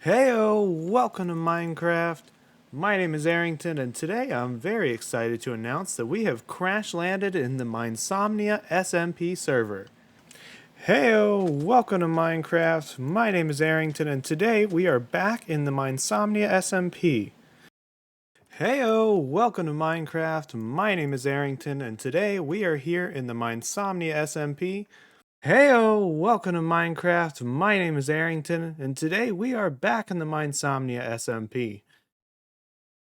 Heyo, welcome to Minecraft. My name is Aerington, and today I'm very excited to announce that we have crash landed in the Minesomnia SMP server. Heyo, welcome to Minecraft. My name is Aerington, and today we are back in the Minesomnia SMP. Heyo, welcome to Minecraft. My name is Aerington, and today we are here in the Minesomnia SMP. Heyo, welcome to Minecraft. My name is Aerington, and today we are back in the Minesomnia SMP.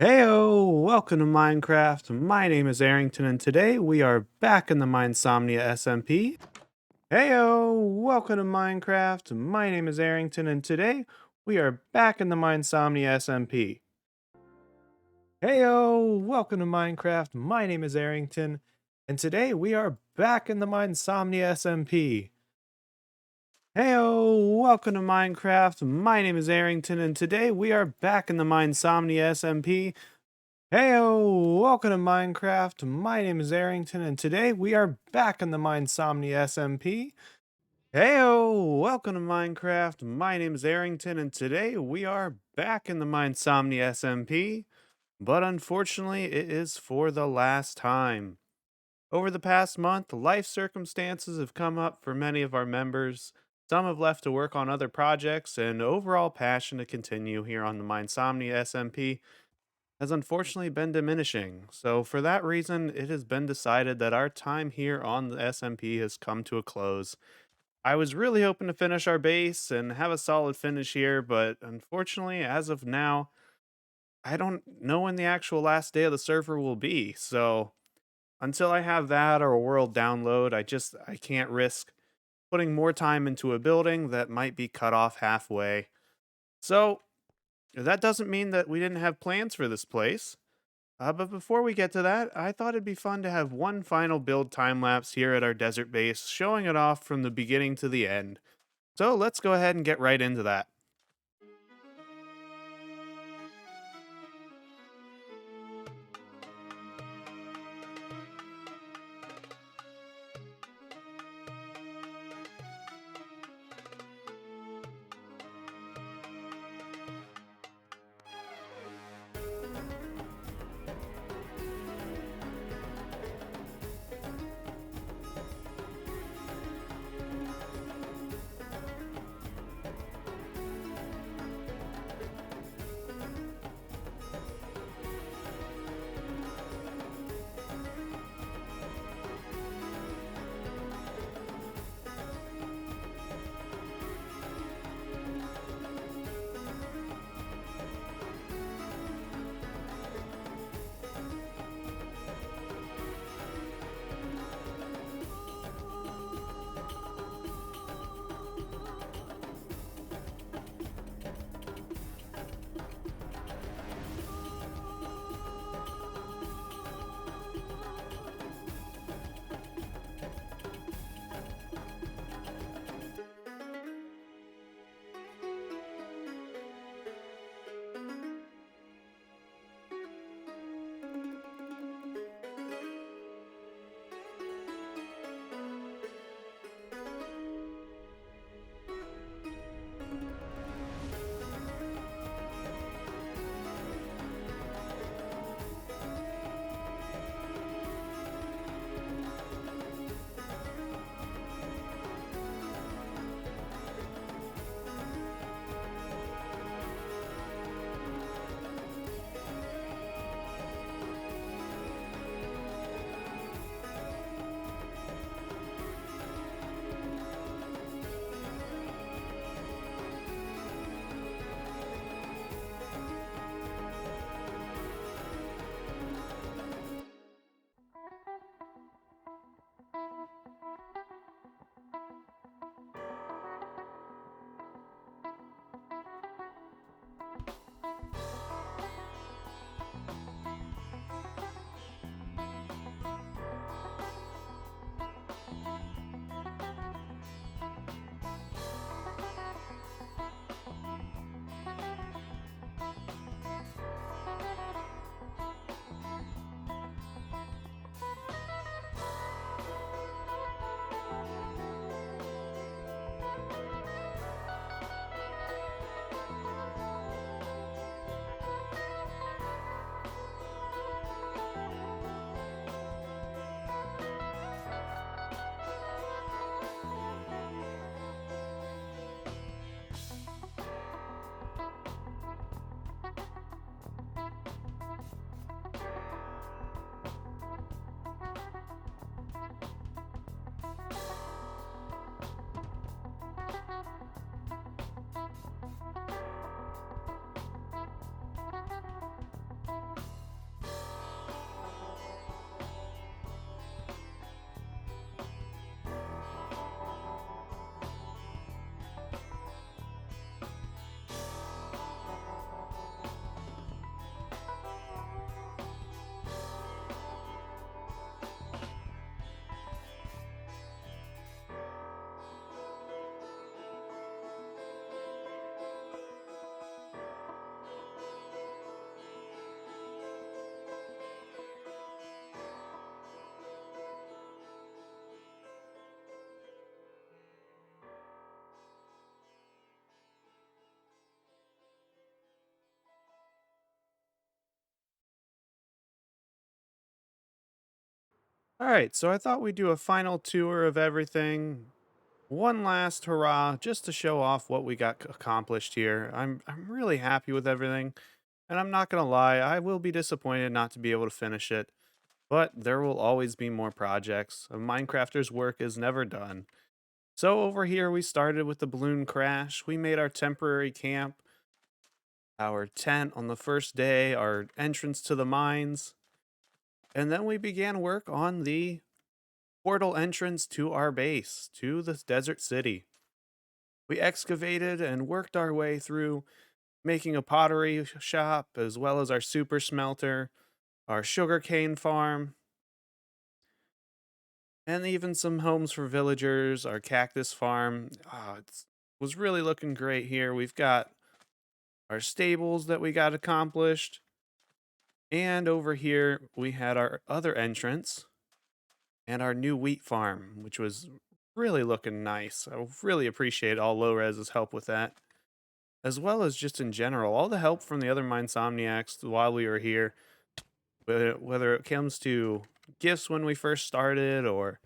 Heyo, welcome to Minecraft. My name is Aerington, and today we are back in the Minesomnia SMP. Heyo, welcome to Minecraft. My name is Aerington, and today we are back in the Minesomnia SMP. Heyo, welcome to Minecraft. My name is Aerington, and today we are back in the Minesomnia SMP. Heyo, welcome to Minecraft. My name is Aerington, and today we are back in the Minesomnia SMP. Heyo, welcome to Minecraft. My name is Aerington, and today we are back in the Minesomnia SMP. Heyo, welcome to Minecraft. My name is Aerington, and today we are back in the Minesomnia SMP. But unfortunately, it is for the last time. Over the past month, life circumstances have come up for many of our members. Some have left to work on other projects, and overall passion to continue here on the Minesomnia SMP has unfortunately been diminishing. So, for that reason, it has been decided that our time here on the SMP has come to a close. I was really hoping to finish our base and have a solid finish here, but unfortunately, as of now, I don't know when the actual last day of the server will be. So, until I have that or a world download, I can't risk putting more time into a building that might be cut off halfway. So, that doesn't mean that we didn't have plans for this place. But before we get to that, I thought it'd be fun to have one final build time lapse here at our desert base, showing it off from the beginning to the end. So let's go ahead and get right into that. All right, so I thought we'd do a final tour of everything. One last hurrah, just to show off what we got accomplished here. I'm really happy with everything, and I'm not gonna lie, I will be disappointed not to be able to finish it. But there will always be more projects. A Minecrafter's work is never done. So over here, we started with the balloon crash. We made our temporary camp, our tent on the first day, our entrance to the mines, and then we began work on the portal entrance to our base, to the desert city. We excavated and worked our way through making a pottery shop, as well as our super smelter, our sugarcane farm, and even some homes for villagers, our cactus farm. It was really looking great here. We've got our stables that we got accomplished. And over here, we had our other entrance and our new wheat farm, which was really looking nice. I really appreciate all low res's help with that, as well as just in general, all the help from the other Minesomniacs while we were here, whether it comes to gifts when we first started or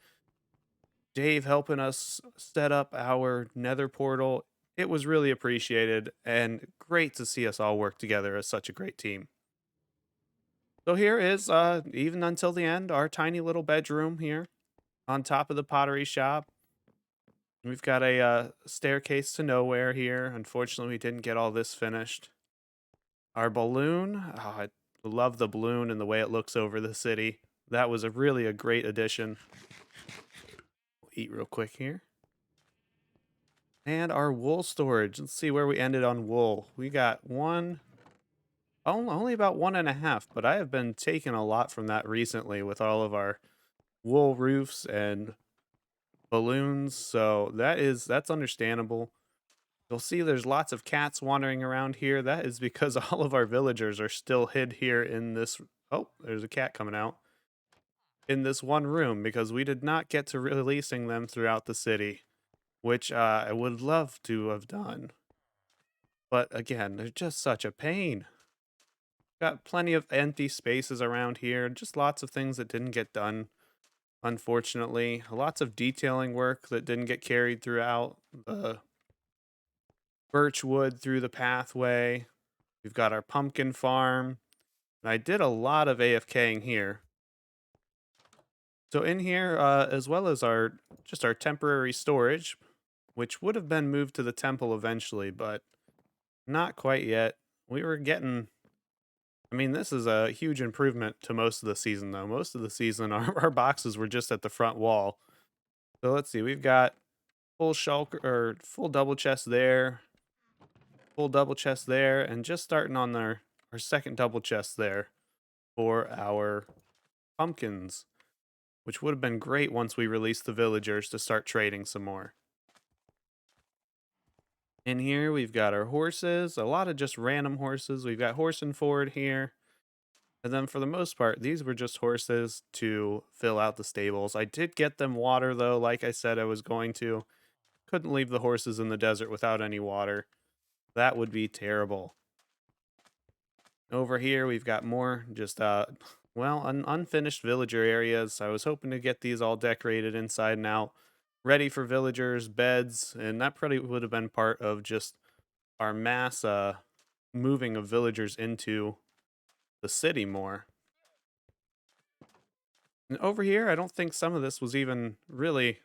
Dave helping us set up our nether portal. It was really appreciated and great to see us all work together as such a great team. So here is even until the end our tiny little bedroom here on top of the pottery shop. We've got a staircase to nowhere here. Unfortunately, we didn't get all this finished. Our balloon, I love the balloon and the way it looks over the city. That was really a great addition. We'll eat real quick here. And our wool storage. Let's see where we ended on wool. We got only about 1.5, but I have been taking a lot from that recently with all of our wool roofs and balloons. So that's understandable. You'll see there's lots of cats wandering around here. That is because all of our villagers are still hid here in this. Oh, there's a cat coming out in this one room because we did not get to releasing them throughout the city, which I would love to have done. But again, they're just such a pain. Got plenty of empty spaces around here, just lots of things that didn't get done, unfortunately. Lots of detailing work that didn't get carried throughout the birch wood through the pathway. We've got our pumpkin farm. And I did a lot of AFKing here. So in here, as well as our temporary storage, which would have been moved to the temple eventually, but not quite yet. We were getting I mean, this is a huge improvement to most of the season, though. Most of the season, our boxes were just at the front wall. So let's see, we've got full shulker or full double chest there, full double chest there, and just starting on our second double chest there for our pumpkins, which would have been great once we released the villagers to start trading some more. In here, we've got our horses, a lot of just random horses. We've got Horse and Ford here. And then for the most part, these were just horses to fill out the stables. I did get them water though, like I said I was going to. Couldn't leave the horses in the desert without any water. That would be terrible. Over here, we've got more just, unfinished villager areas. I was hoping to get these all decorated inside and out, ready for villagers, beds, and that probably would have been part of just our mass moving of villagers into the city more. And over here, I don't think some of this was even really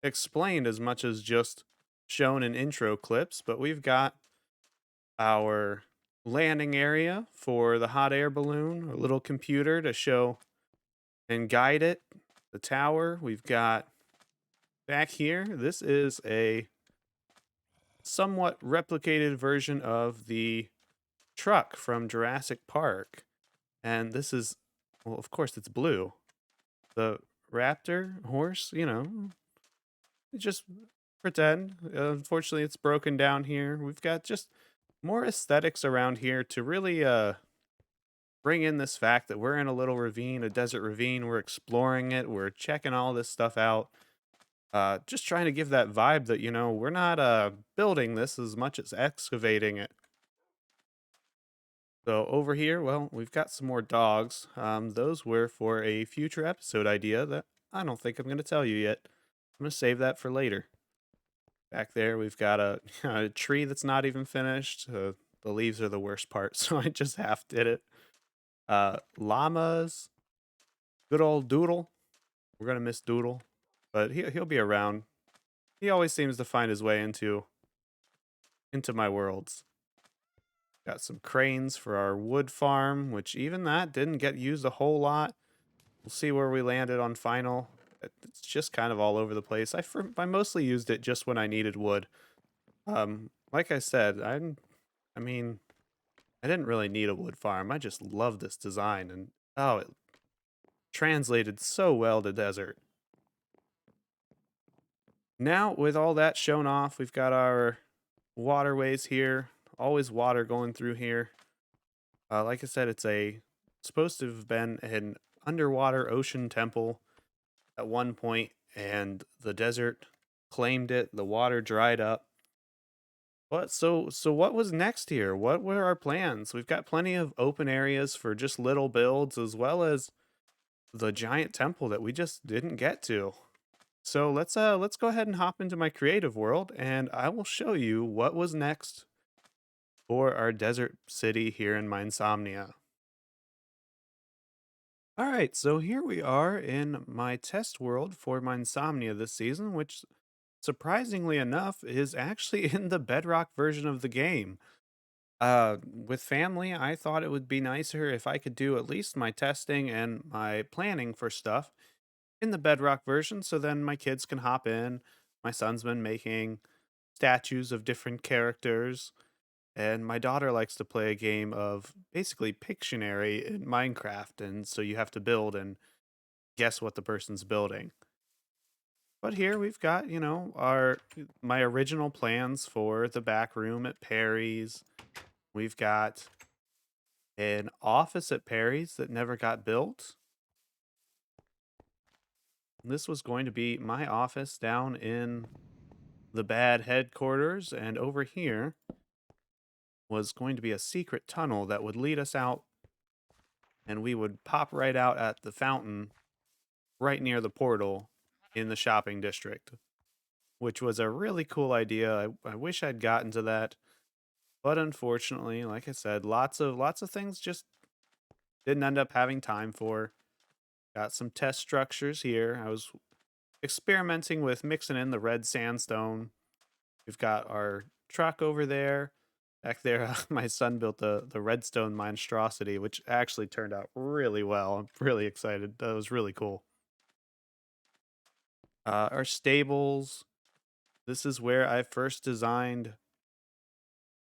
explained as much as just shown in intro clips, but we've got our landing area for the hot air balloon, a little computer to show and guide it, the tower. We've got back here, this is a somewhat replicated version of the truck from Jurassic Park. And this is, well, of course, it's blue. The raptor horse, just pretend. Unfortunately, it's broken down here. We've got just more aesthetics around here to really bring in this fact that we're in a little ravine, a desert ravine. We're exploring it. We're checking all this stuff out. Just trying to give that vibe that, we're not building this as much as excavating it. So over here, well, we've got some more dogs. Those were for a future episode idea that I don't think I'm going to tell you yet. I'm going to save that for later. Back there, we've got a, a tree that's not even finished. The leaves are the worst part, so I just half did it. Llamas, good old Doodle. We're gonna miss Doodle, but he'll be around. He always seems to find his way into my worlds. Got some cranes for our wood farm, which even that didn't get used a whole lot. We'll see where we landed on final. It's just kind of all over the place. I mostly used it just when I needed wood. Like I said, I mean, I didn't really need a wood farm. I just love this design, and oh, it translated so well to desert. Now, with all that shown off, we've got our waterways here. Always water going through here. Like I said, supposed to have been an underwater ocean temple at one point, and the desert claimed it. The water dried up. But so what was next here? What were our plans? We've got plenty of open areas for just little builds, as well as the giant temple that we just didn't get to. So let's go ahead and hop into my creative world, and I will show you what was next for our desert city here in Minesomnia. All right, so here we are in my test world for Minesomnia this season, which surprisingly enough is actually in the Bedrock version of the game. With family, I thought it would be nicer if I could do at least my testing and my planning for stuff in the Bedrock version, so then my kids can hop in. My son's been making statues of different characters, and my daughter likes to play a game of basically Pictionary in Minecraft, and so you have to build and guess what the person's building. But here we've got, our my original plans for the back room at Perry's. We've got an office at Perry's that never got built. This was going to be my office down in the bad headquarters, and over here was going to be a secret tunnel that would lead us out, and we would pop right out at the fountain right near the portal in the shopping district, which was a really cool idea. I wish I'd gotten to that, but unfortunately, like I said, lots of things just didn't end up having time for. Got some test structures here. I was experimenting with mixing in the red sandstone. We've got our truck over there. Back there, my son built the redstone monstrosity, which actually turned out really well. I'm really excited. That was really cool. Our stables. This is where I first designed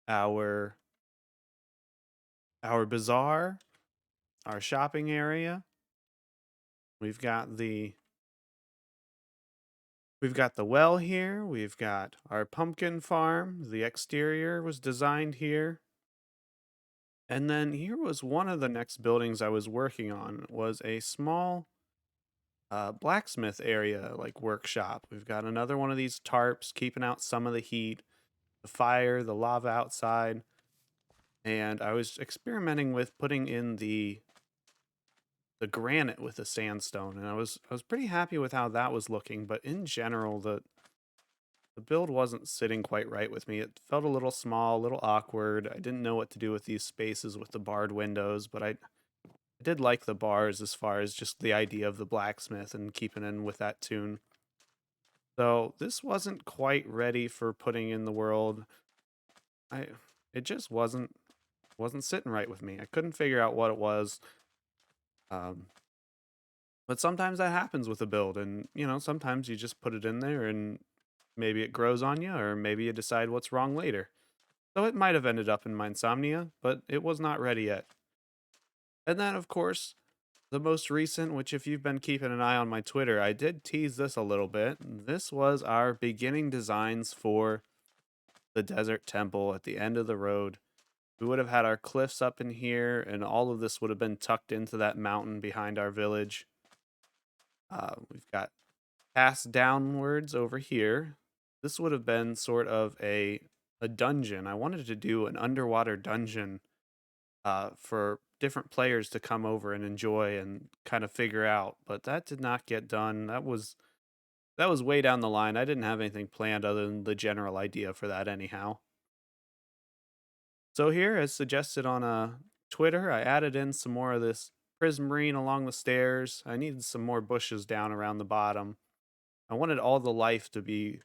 our bazaar, our shopping area. We've got the well here. We've got our pumpkin farm. The exterior was designed here. And then here was one of the next buildings I was working on, was a small blacksmith area, like workshop. We've got another one of these tarps keeping out some of the heat, the fire, the lava outside. And I was experimenting with putting in the granite with the sandstone, and I was pretty happy with how that was looking, but in general the build wasn't sitting quite right with me. It felt a little small, a little awkward. I didn't know what to do with these spaces with the barred windows, but I did like the bars as far as just the idea of the blacksmith and keeping in with that tune. So this wasn't quite ready for putting in the world. I it just wasn't sitting right with me. I couldn't figure out what it was. Um, but sometimes that happens with a build, and sometimes you just put it in there and maybe it grows on you, or maybe you decide what's wrong later. So it might have ended up in Minesomnia, but it was not ready yet. And then, of course, the most recent, which if you've been keeping an eye on my Twitter, I did tease this a little bit. This was our beginning designs for the desert temple at the end of the road. We would have had our cliffs up in here, and all of this would have been tucked into that mountain behind our village. We've got paths downwards over here. This would have been sort of a dungeon. I wanted to do an underwater dungeon for different players to come over and enjoy and kind of figure out. But that did not get done. That was way down the line. I didn't have anything planned other than the general idea for that anyhow. So here, as suggested on Twitter, I added in some more of this prismarine along the stairs. I needed some more bushes down around the bottom. I wanted all the life to be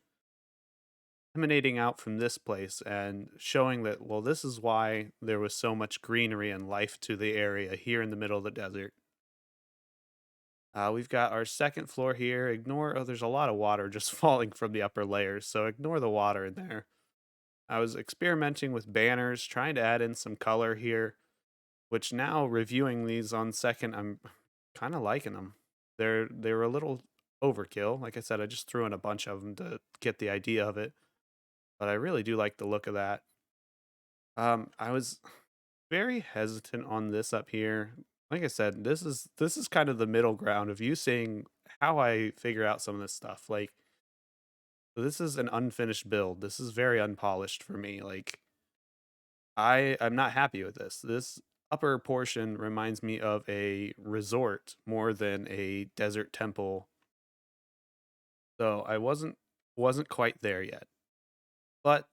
emanating out from this place and showing that, well, this is why there was so much greenery and life to the area here in the middle of the desert. We've got our second floor here. There's a lot of water just falling from the upper layers, so ignore the water in there. I was experimenting with banners, trying to add in some color here, which now reviewing these on second, I'm kind of liking them. They were a little overkill. Like I said, I just threw in a bunch of them to get the idea of it, but I really do like the look of that. I was very hesitant on this up here. Like I said, this is kind of the middle ground of you seeing how I figure out some of this stuff. Like this is an unfinished build. This is very unpolished for me. Like I'm not happy with this. This upper portion reminds me of a resort more than a desert temple. So I wasn't quite there yet. But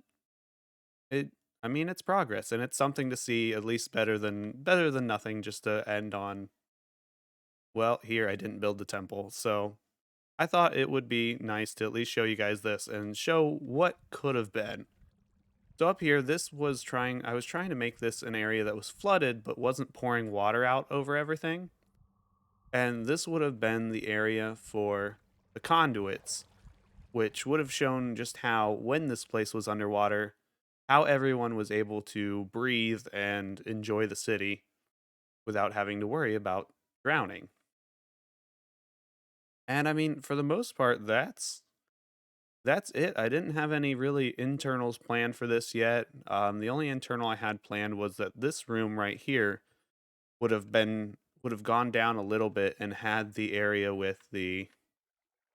it I mean it's progress and it's something to see at least better than nothing just to end on. Well, here I didn't build the temple. So I thought it would be nice to at least show you guys this and show what could have been. So up here, I was trying to make this an area that was flooded but wasn't pouring water out over everything. And this would have been the area for the conduits, which would have shown just how, when this place was underwater, how everyone was able to breathe and enjoy the city without having to worry about drowning. And I mean, for the most part, that's it. I didn't have any really internals planned for this yet. The only internal I had planned was that this room right here would have gone down a little bit and had the area with the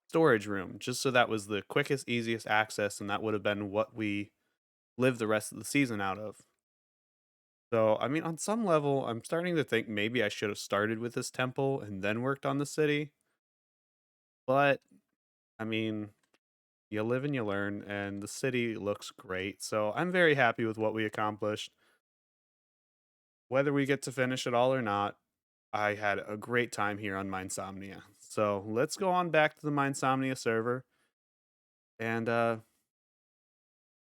storage room, just so that was the quickest, easiest access, and that would have been what we lived the rest of the season out of. So, I mean, on some level, I'm starting to think maybe I should have started with this temple and then worked on the city. But, I mean, you live and you learn, and the city looks great. So I'm very happy with what we accomplished. Whether we get to finish it all or not, I had a great time here on Minesomnia. So let's go on back to the Minesomnia server, and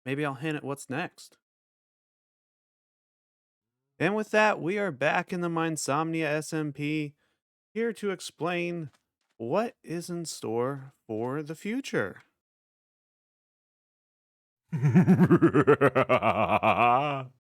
maybe I'll hint at what's next. And with that, we are back in the Minesomnia SMP, here to explain what is in store for the future.